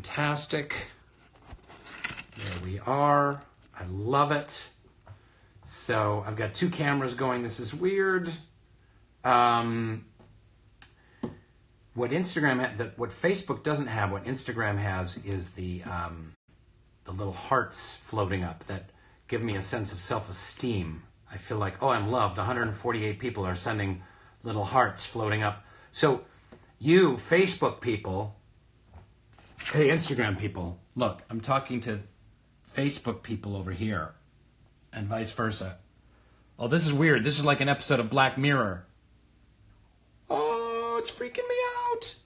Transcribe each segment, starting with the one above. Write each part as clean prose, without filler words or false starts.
Fantastic. There we are. I love it. So I've got two cameras going. This is weird. What Facebook doesn't have, what Instagram has, is the little hearts floating up that give me a sense of self-esteem. I feel like, oh, I'm loved. 148 people are sending little hearts floating up. So you Facebook people, hey Instagram people, look, I'm talking to Facebook people over here and vice versa. Oh, this is weird. This is like an episode of Black Mirror. Oh, it's freaking me out.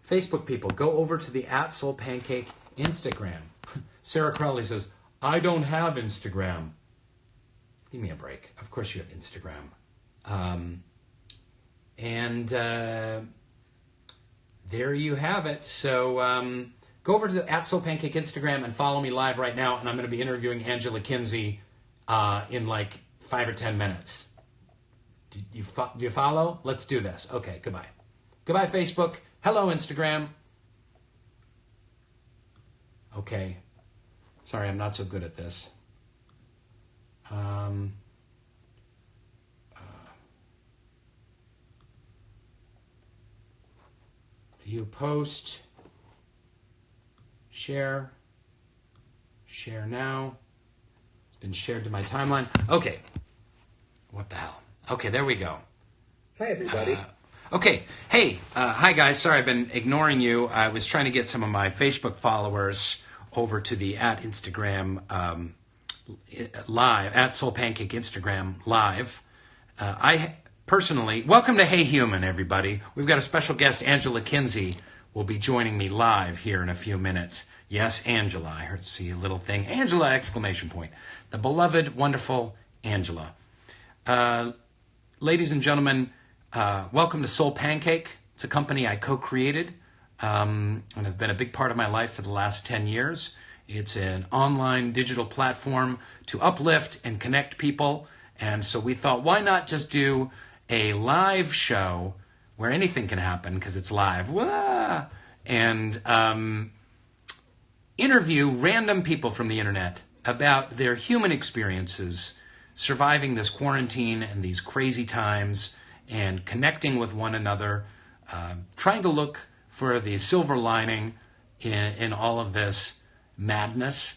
Facebook people, go over to the @Soulpancake Instagram. Sarah Crowley says, I don't have Instagram. Give me a break. Of course you have Instagram. There you have it. So go over to the @Soulpancake Instagram and follow me live right now. And I'm going to be interviewing Angela Kinsey in like 5 or 10 minutes. Do you follow? Let's do this. Okay, goodbye. Goodbye, Facebook. Hello, Instagram. Okay. Sorry, I'm not so good at this. View post. Share. Share now. It's been shared to my timeline. Okay. What the hell? Okay, there we go. Hi, everybody. Okay. Hey, hi, guys. Sorry, I've been ignoring you. I was trying to get some of my Facebook followers over to the @Instagram live, @Soulpancake Instagram live. I personally, welcome to Hey Human, everybody. We've got a special guest, Angela Kinsey, will be joining me live here in a few minutes. Yes, Angela. I heard see a little thing. Angela, exclamation point. The beloved, wonderful Angela. Ladies and gentlemen, welcome to Soulpancake. It's a company I co-created and has been a big part of my life for the last 10 years. It's an online digital platform to uplift and connect people. And so we thought, why not just do a live show where anything can happen because it's live, and interview random people from the internet about their human experiences surviving this quarantine and these crazy times and connecting with one another, trying to look for the silver lining in all of this madness.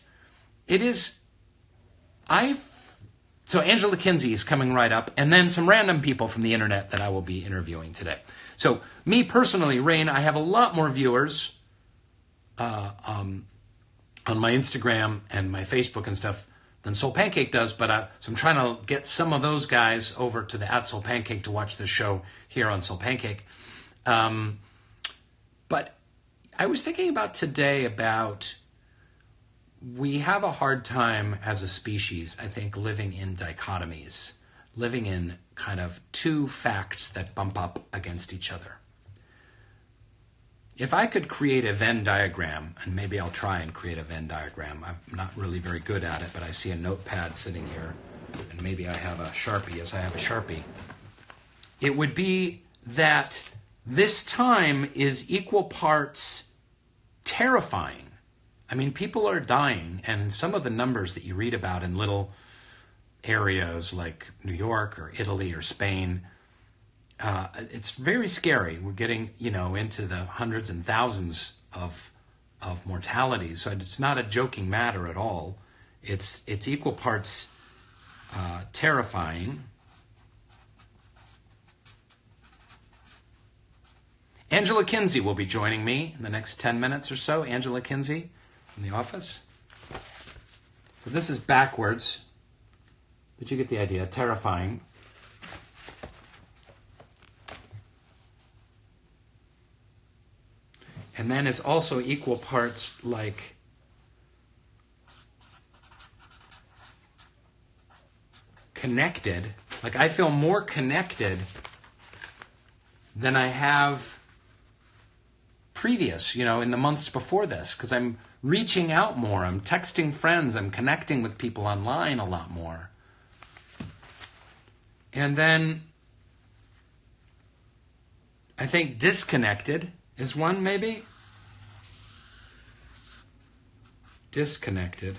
So Angela Kinsey is coming right up, and then some random people from the internet that I will be interviewing today. So me personally, Rainn, I have a lot more viewers on my Instagram and my Facebook and stuff than Soulpancake does, but so I'm trying to get some of those guys over to the @Soulpancake to watch the show here on Soulpancake. But I was thinking about today about we have a hard time as a species, I think, living in dichotomies, living in kind of two facts that bump up against each other. If I could create a Venn diagram, and maybe I'll try and create a Venn diagram. I'm not really very good at it, but I see a notepad sitting here, and maybe I have a Sharpie. Yes, I have a Sharpie. It would be that this time is equal parts terrifying. I mean, people are dying, and some of the numbers that you read about in little areas like New York or Italy or Spain, it's very scary. We're getting, into the hundreds and thousands of mortality. So it's not a joking matter at all. It's equal parts terrifying. Angela Kinsey will be joining me in the next 10 minutes or so. Angela Kinsey from The Office. So this is backwards, but you get the idea. Terrifying. And then it's also equal parts like connected. Like I feel more connected than I have previous, in the months before this, because I'm reaching out more. I'm texting friends. I'm connecting with people online a lot more. And then I think disconnected is one, maybe. disconnected,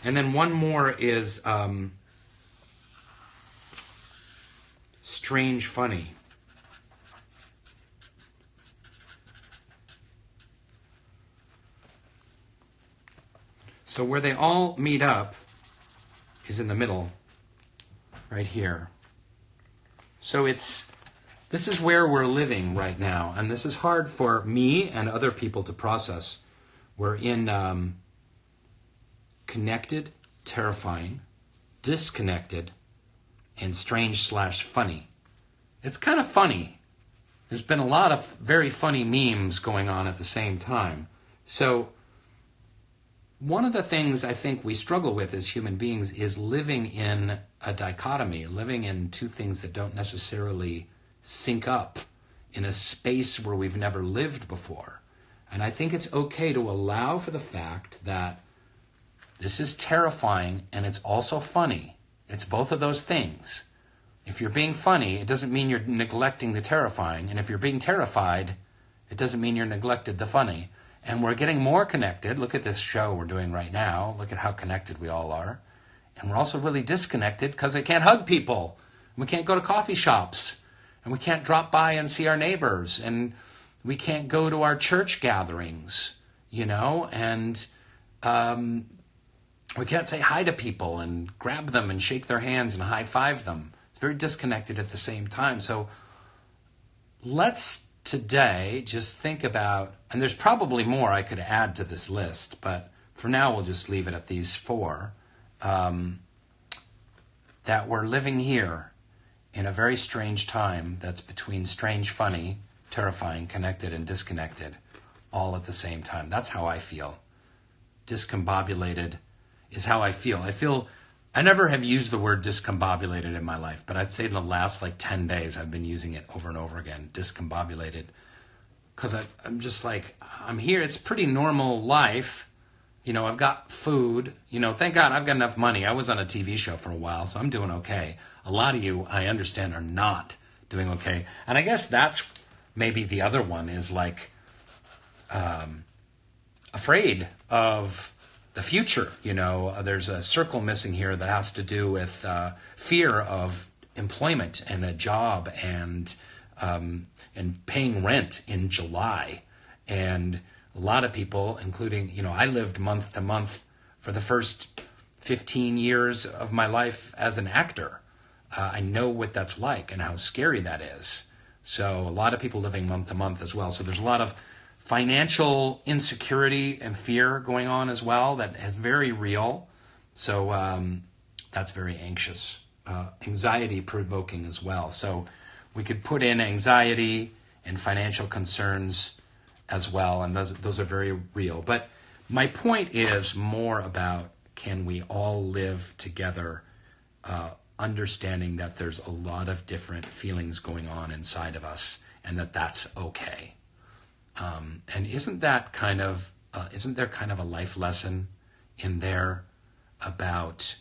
and then one more is strange funny. So where they all meet up is in the middle, right here. So this is where we're living right now, and this is hard for me and other people to process. We're in connected, terrifying, disconnected, and strange/funny. It's kind of funny. There's been a lot of very funny memes going on at the same time. So one of the things I think we struggle with as human beings is living in a dichotomy, living in two things that don't necessarily sync up in a space where we've never lived before. And I think it's okay to allow for the fact that this is terrifying and it's also funny. It's both of those things. If you're being funny, it doesn't mean you're neglecting the terrifying. And if you're being terrified, it doesn't mean you're neglected the funny. And we're getting more connected. Look at this show we're doing right now. Look at how connected we all are. And we're also really disconnected because I can't hug people. And we can't go to coffee shops. And we can't drop by and see our neighbors. And we can't go to our church gatherings, and we can't say hi to people and grab them and shake their hands and high-five them. It's very disconnected at the same time. So let's today just think about, and there's probably more I could add to this list, but for now we'll just leave it at these four, that we're living here in a very strange time that's between strange, funny, terrifying, connected, and disconnected all at the same time. That's how I feel. Discombobulated is how I feel. I never have used the word discombobulated in my life, but I'd say in the last 10 days I've been using it over and over again, discombobulated. Because I'm just I'm here, it's pretty normal life. I've got food. Thank God I've got enough money. I was on a TV show for a while, so I'm doing okay. A lot of you, I understand, are not doing okay. And I guess that's maybe the other one is afraid of the future. There's a circle missing here that has to do with fear of employment and a job and paying rent in July. And a lot of people, including, I lived month to month for the first 15 years of my life as an actor. I know what that's like and how scary that is. So a lot of people living month to month as well. So there's a lot of financial insecurity and fear going on as well that is very real. So that's very anxious, anxiety provoking as well. So we could put in anxiety and financial concerns as well, and those are very real. But my point is more about, can we all live together, understanding that there's a lot of different feelings going on inside of us, and that's okay. And isn't there kind of a life lesson in there about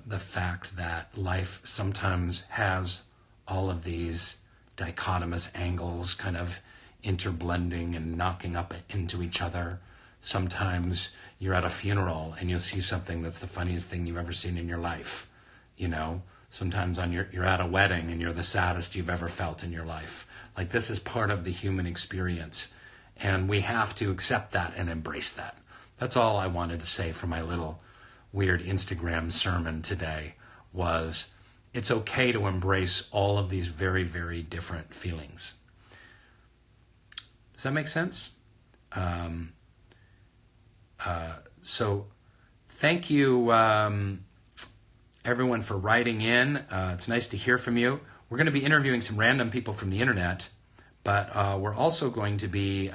the fact that life sometimes has all of these dichotomous angles kind of interblending and knocking up into each other? Sometimes you're at a funeral and you'll see something that's the funniest thing you've ever seen in your life. Sometimes you're at a wedding and you're the saddest you've ever felt in your life. This is part of the human experience, and we have to accept that and embrace that. That's all I wanted to say for my little weird Instagram sermon today, was it's okay to embrace all of these very, very different feelings. Does that make sense? So thank you, everyone, for writing in. It's nice to hear from you. We're going to be interviewing some random people from the internet, but we're also going to be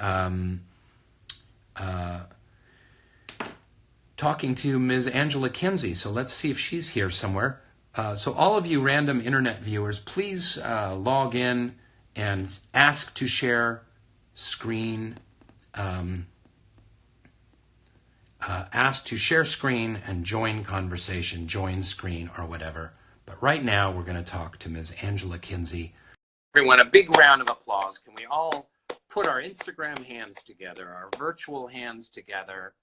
talking to Ms. Angela Kinsey. So let's see if she's here somewhere. So all of you random internet viewers, please log in and ask to share screen. Ask to share screen and join conversation, join screen or whatever. But right now we're going to talk to Ms. Angela Kinsey, Everyone, a big round of applause. Can we all put our Instagram hands together, our virtual hands together?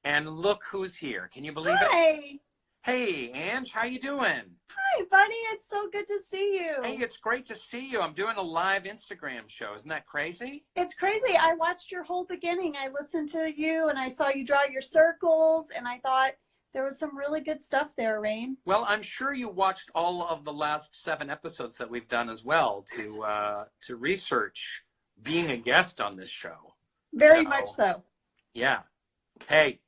And look who's here. Can you believe it? Hi. Hey, Ange, how you doing? Hi, buddy. It's so good to see you. Hey, it's great to see you. I'm doing a live Instagram show. Isn't that crazy? It's crazy. I watched your whole beginning. I listened to you and I saw you draw your circles and I thought there was some really good stuff there, Rainn. Well, I'm sure you watched all of the last 7 episodes that we've done as well to research being a guest on this show. Very much so. Yeah. Hey.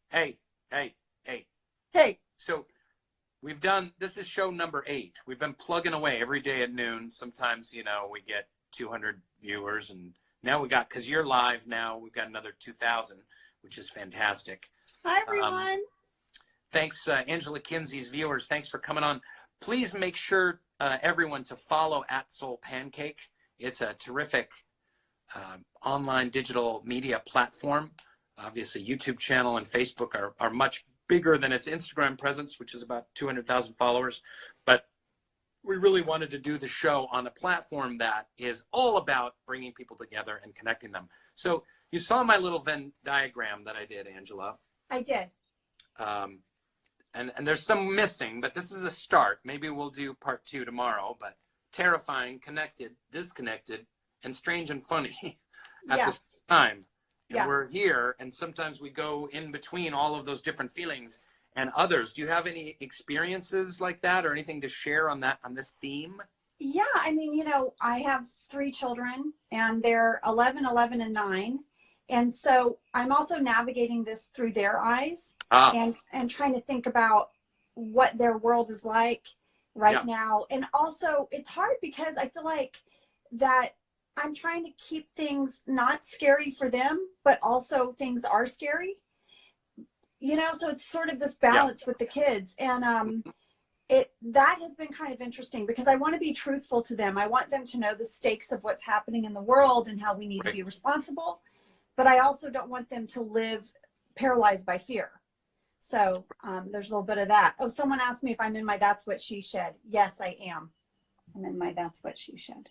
So we've done, this is show number 8. We've been plugging away every day at noon. Sometimes, you know, we get 200 viewers, and now we got, because you're live now, we've got another 2,000, which is fantastic. Hi, everyone. Thanks, Angela Kinsey's viewers. Thanks for coming on. Please make sure, everyone, to follow at Soulpancake. It's a terrific online digital media platform. Obviously, YouTube channel and Facebook are much bigger than its Instagram presence, which is about 200,000 followers. But we really wanted to do the show on a platform that is all about bringing people together and connecting them. So you saw my little Venn diagram that I did, Angela. I did. And there's some missing, but this is a start. Maybe we'll do part 2 tomorrow. But terrifying, connected, disconnected, and strange and funny at the same time. And we're here, and sometimes we go in between all of those different feelings and others. Do you have any experiences like that or anything to share on that, on this theme? Yeah, I mean, you know, I have 3 children, and they're 11, 11, and 9. And so I'm also navigating this through their eyes and trying to think about what their world is like right now. And also it's hard because I feel like that I'm trying to keep things not scary for them, but also things are scary, you know, so it's sort of this balance with the kids. And that has been kind of interesting because I want to be truthful to them. I want them to know the stakes of what's happening in the world and how we need to be responsible. But I also don't want them to live paralyzed by fear. So there's a little bit of that. Oh, someone asked me if I'm in my That's What She Shed. Yes, I am. I'm in my That's What She Shed.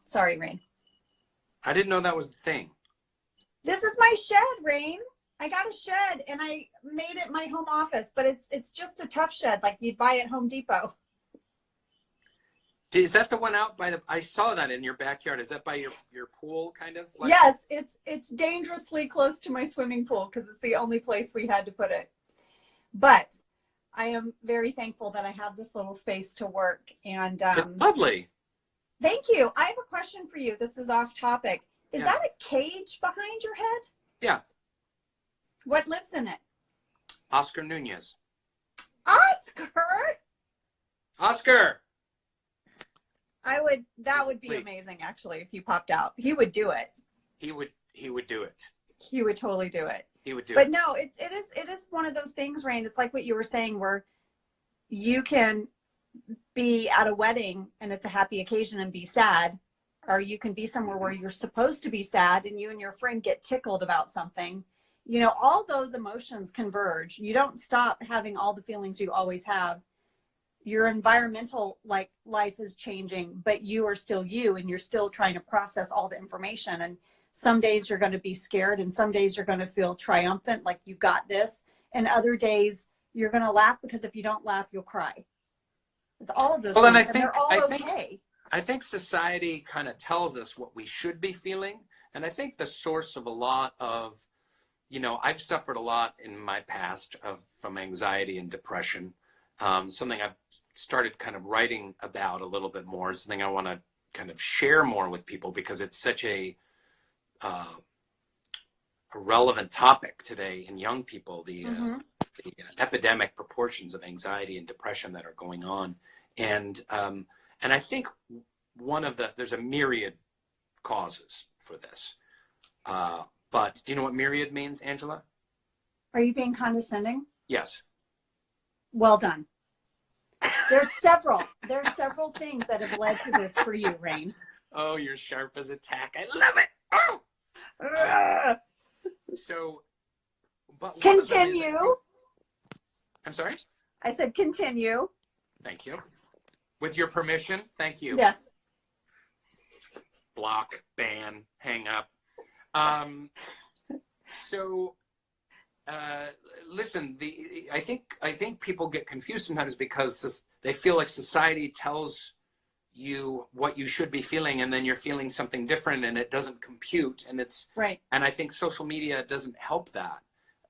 Sorry, Rainn. I didn't know that was the thing. This is my shed, Rainn. I got a shed and I made it my home office, but it's just a tough shed like you'd buy at Home Depot. Is that the one out by the, I saw that in your backyard. Is that by your pool kind of? Like? Yes, it's dangerously close to my swimming pool because it's the only place we had to put it. But I am very thankful that I have this little space to work. And it's lovely. Thank you. I have a question for you. This is off topic. Is that a cage behind your head? Yeah. What lives in it? Oscar Nunez. Oscar? Oscar! That would be amazing actually if you popped out. He would do it. He would do it. He would totally do it. He would do it. But no, it is one of those things, Rainn. It's like what you were saying where you can be at a wedding and it's a happy occasion and be sad, or you can be somewhere where you're supposed to be sad and you and your friend get tickled about something. You know, all those emotions converge. You don't stop having all the feelings you always have. Your environmental life is changing, but you are still you and you're still trying to process all the information. And some days you're going to be scared and some days you're going to feel triumphant, like you got this. And other days you're going to laugh because if you don't laugh, you'll cry. It's all of those things, and they're all okay. I think society kind of tells us what we should be feeling. And I think the source of a lot of, you know, I've suffered a lot in my past from anxiety and depression. Something I've started kind of writing about a little bit more, something I want to kind of share more with people because it's such a relevant topic today in young people, the epidemic proportions of anxiety and depression that are going on. And I think there's a myriad causes for this. But do you know what myriad means, Angela? Are you being condescending? Yes. Well done. There's several things that have led to this for you, Rainn. Oh, you're sharp as a tack. I love it. Oh. So, but continue. I'm sorry? I said continue. Thank you. With your permission, thank you. Yes. Block, ban, hang up. So, listen, I think people get confused sometimes because they feel like society tells you what you should be feeling, and then you're feeling something different, and it doesn't compute, and it's right. And I think social media doesn't help that.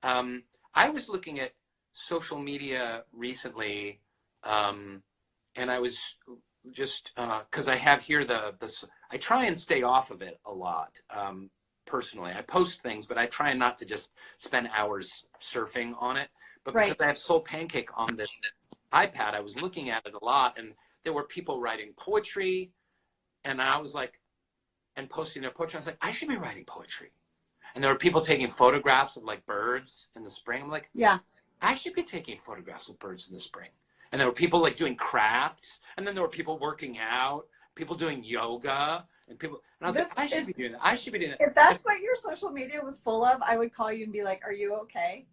I was looking at social media recently, and I was just because I have here I try and stay off of it a lot. Personally, I post things, but I try not to just spend hours surfing on it. But because I have Soulpancake on the iPad, I was looking at it a lot, and there were people writing poetry, and I was like, and posting their poetry. I was like, I should be writing poetry. And there were people taking photographs of like birds in the spring. I'm like, yeah, I should be taking photographs of birds in the spring. And there were people like doing crafts, and then there were people working out, people doing yoga, and I was like, I should be doing that. I should be doing that. If that's what your social media was full of, I would call you and be like, are you okay?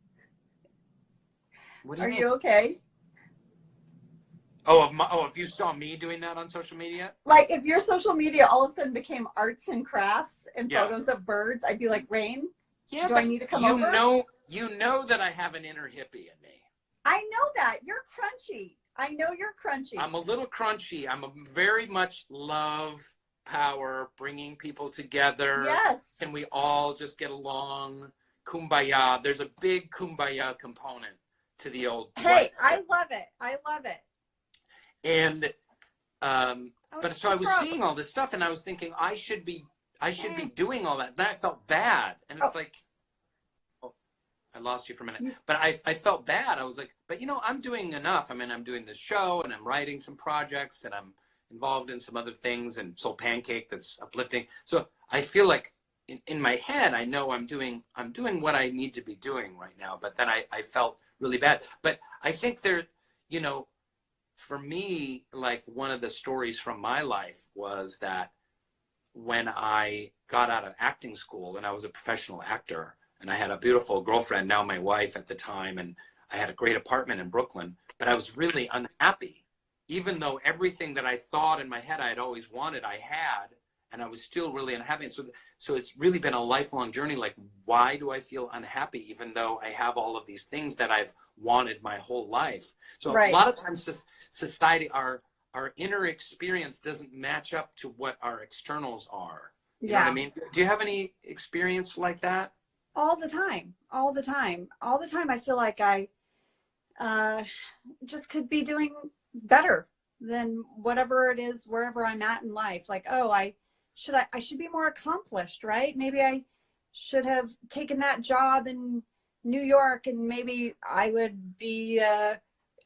What do you mean? You okay? If you saw me doing that on social media? Like if your social media all of a sudden became arts and crafts and photos of birds, I'd be like, Rainn, do I need to come over? You know that I have an inner hippie in me. I know that. You're crunchy. I know you're crunchy. I'm a little crunchy. I'm very much love, power, bringing people together. Yes. Can we all just get along? Kumbaya. There's a big kumbaya component to the old. Hey, I love it. I love it. And but so I was seeing all this stuff, and I was thinking I should be doing all that. Then I felt bad, and it's like, oh, I lost you for a minute. But I felt bad. I was like, but I'm doing enough. I mean, I'm doing this show, and I'm writing some projects, and I'm involved in some other things, and Soulpancake that's uplifting. So I feel like in my head, I know I'm doing what I need to be doing right now. But then I felt really bad. But I think for me, like one of the stories from my life was that when I got out of acting school and I was a professional actor, and I had a beautiful girlfriend, now my wife at the time, and I had a great apartment in Brooklyn, but I was really unhappy, even though everything that I thought in my head I had always wanted, I had, and I was still really unhappy. So it's really been a lifelong journey. Like, why do I feel unhappy, even though I have all of these things that I've wanted my whole life? So a lot of times society, our inner experience doesn't match up to what our externals are. You know what I mean? Do you have any experience like that? All the time. I feel like I just could be doing better than whatever it is, wherever I'm at in life. Like, I should be more accomplished, right? Maybe I should have taken that job in New York, and maybe I would be,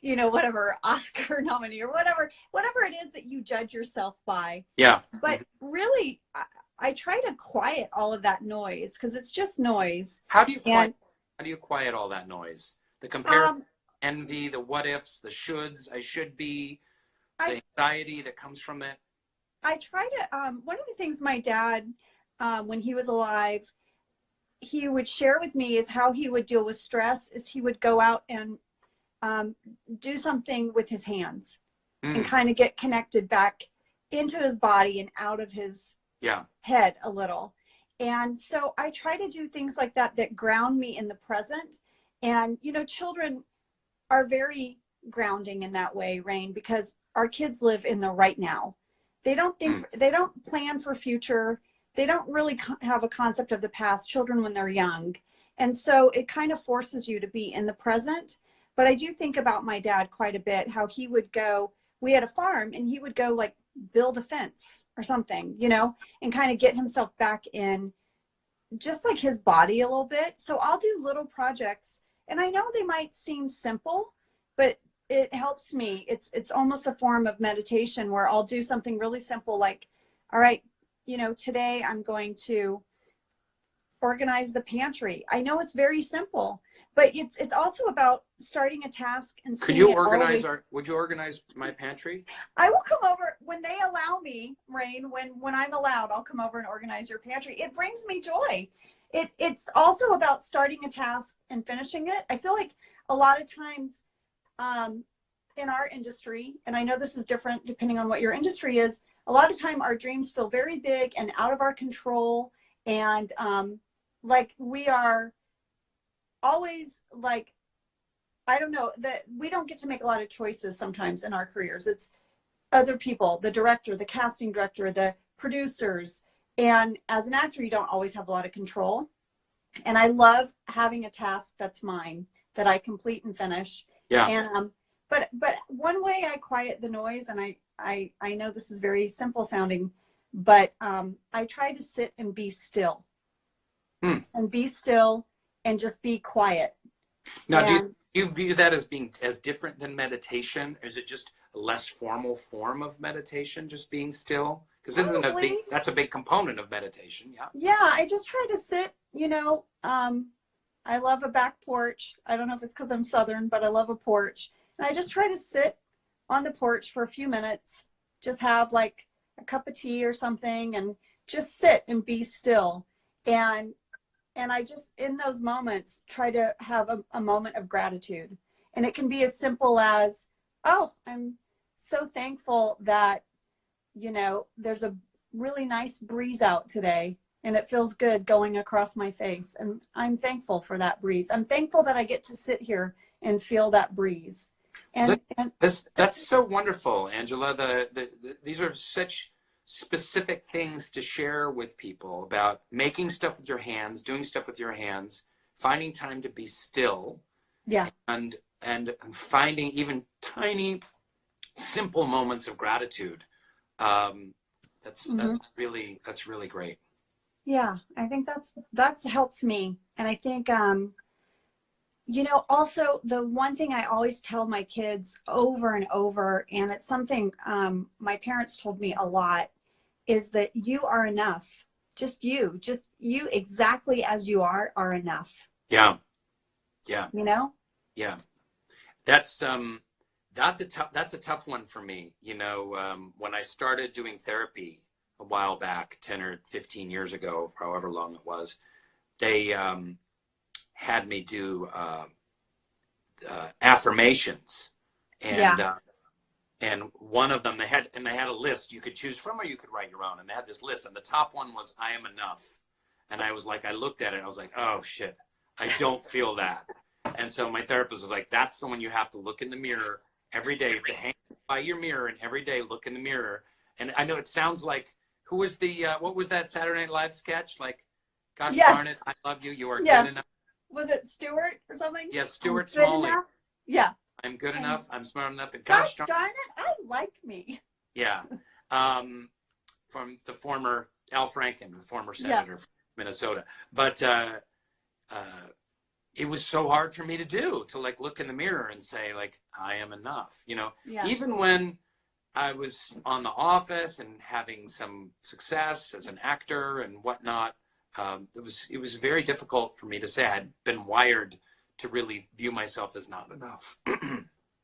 whatever, Oscar nominee or whatever it is that you judge yourself by. Yeah. But really, I try to quiet all of that noise, because it's just noise. How do you quiet all that noise? The comparison, envy, the what ifs, the shoulds, I should be, the anxiety that comes from it. I try to, one of the things my dad, when he was alive, he would share with me is how he would deal with stress is he would go out and do something with his hands and kind of get connected back into his body and out of his head a little. And so I try to do things like that ground me in the present. And, children are very grounding in that way, Rainn, because our kids live in the right now. They don't think, they don't plan for future. They don't really have a concept of the past, children, when they're young. And so it kind of forces you to be in the present. But I do think about my dad quite a bit, how he would go, we had a farm, and he would go like build a fence or something, and kind of get himself back in just like his body a little bit. So I'll do little projects, and I know they might seem simple, but it helps me. It's almost a form of meditation where I'll do something really simple, like, all right, today I'm going to organize the pantry. I know it's very simple, but it's also about starting a task and could you organize would you organize my pantry? I will come over when they allow me, Rainn. When I'm allowed, I'll come over and organize your pantry. It brings me joy. It's also about starting a task and finishing it. I feel like a lot of times in our industry, and I know this is different depending on what your industry is, a lot of time our dreams feel very big and out of our control. And like we are always like, I don't know, that we don't get to make a lot of choices sometimes in our careers. It's other people, the director, the casting director, the producers. And as an actor, you don't always have a lot of control. And I love having a task that's mine, that I complete and finish. Yeah. And but one way I quiet the noise, and I know this is very simple sounding, but I try to sit and be still. And be still and just be quiet. Now, do you view that as being as different than meditation? Or is it just a less formal form of meditation, just being still? Because that's a big component of meditation. Yeah. Yeah, I just try to sit, you know, I love a back porch. I don't know if it's because I'm Southern, but I love a porch. And I just try to sit on the porch for a few minutes, just have like a cup of tea or something and just sit and be still. And I just, in those moments, try to have a moment of gratitude. And it can be as simple as, oh, I'm so thankful that, you know, there's a really nice breeze out today and it feels good going across my face. And I'm thankful for that breeze. I'm thankful that I get to sit here and feel that breeze. And that's so wonderful, Angela. These are such specific things to share with people about making stuff with your hands, doing stuff with your hands, finding time to be still. Yeah. And finding even tiny, simple moments of gratitude. That's really great. Yeah, I think that helps me. And I think, you know, also the one thing I always tell my kids over and over, and it's something my parents told me a lot, is that you are enough. Just you exactly as you are enough. Yeah. Yeah. You know? Yeah. That's a tough one for me. You know, when I started doing therapy a while back, 10 or 15 years ago, however long it was, they had me do affirmations, and one of them they had a list you could choose from, or you could write your own. And they had this list, and the top one was "I am enough." And I was like, I looked at it, and I was like, oh shit, I don't feel that. And so my therapist was like, that's the one you have to look in the mirror every day. To hang by your mirror and every day look in the mirror. And I know it sounds like, who was the what was that Saturday Night Live sketch? Like, gosh darn it, I love you. You are good enough. Was it Stewart or something? Yes, Stuart Smalley. Yeah. I'm good enough. I'm smart enough. And gosh darn it, I like me. Yeah. From the former Al Franken, the former senator from Minnesota. But it was so hard for me to do, to like look in the mirror and say like, I am enough. You know, even when I was on The Office and having some success as an actor and whatnot, it was very difficult for me to say. I had been wired to really view myself as not enough.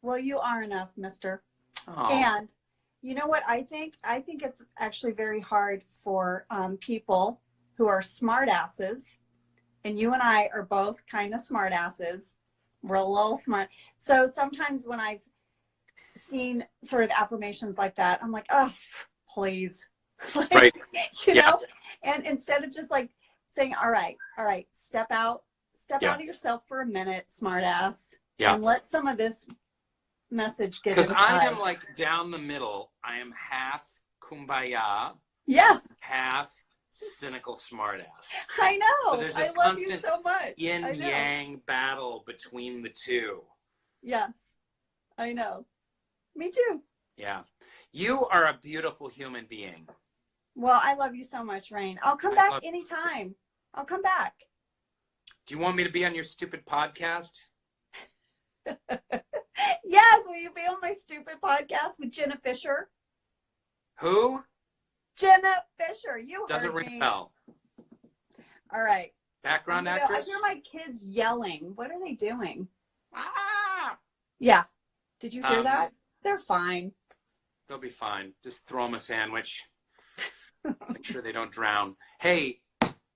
Well, you are enough, mister. Oh. And you know what I think? I think it's actually very hard for people who are smart asses. And you and I are both kind of smart asses. We're a little smart. So sometimes when I've seen sort of affirmations like that, I'm like, oh, please. Like, right. You know? And instead of just like saying, all right, step out of yourself for a minute, smart ass. Yeah. And let some of this message get inside. Because I am like down the middle. I am half kumbaya. Yes. Half cynical smartass. I know. So there's I this love you so much. Yin-yang battle between the two. Yes. I know. Me too. Yeah. You are a beautiful human being. Well, I love you so much, Rainn. I'll come back anytime. I'll come back. Do you want me to be on your stupid podcast? Yes. Will you be on my stupid podcast with Jenna Fisher? Who? Jenna Fisher. You doesn't heard ring me. a bell. All right. Background actress? I hear my kids yelling. What are they doing? Ah! Yeah. Did you hear that? They're fine. They'll be fine. Just throw them a sandwich. Make sure they don't drown. Hey,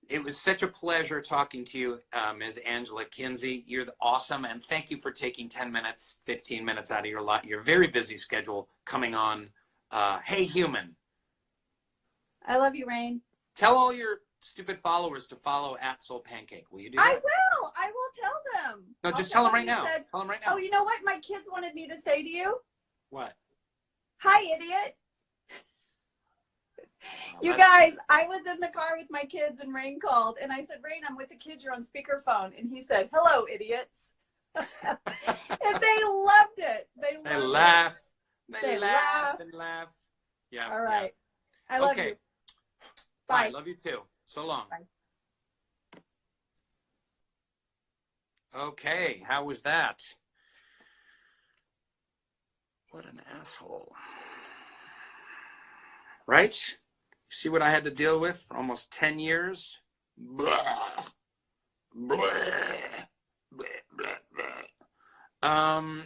It was such a pleasure talking to you, Ms. Angela Kinsey. You're awesome, and thank you for taking 10 minutes, 15 minutes out of your very busy schedule coming on. Hey, human. I love you, Rainn. Tell all your stupid followers to follow at Soulpancake. Will you do that? I will. I will tell them. No, just tell them right now. Tell them right now. Oh, you know what my kids wanted me to say to you? What? Hi, idiot. Oh, You guys, I was in the car with my kids and Rainn called and I said, Rainn, I'm with the kids. You're on speakerphone. And he said, hello, idiots. And they loved it. They laugh. They laugh and laugh. Yeah. All right. Yeah. I love you. Bye. Bye. Love you too. So long. Bye. Okay. How was that? What an asshole. Right? You see what I had to deal with for almost 10 years? Blah. Blah. Blah, blah, blah.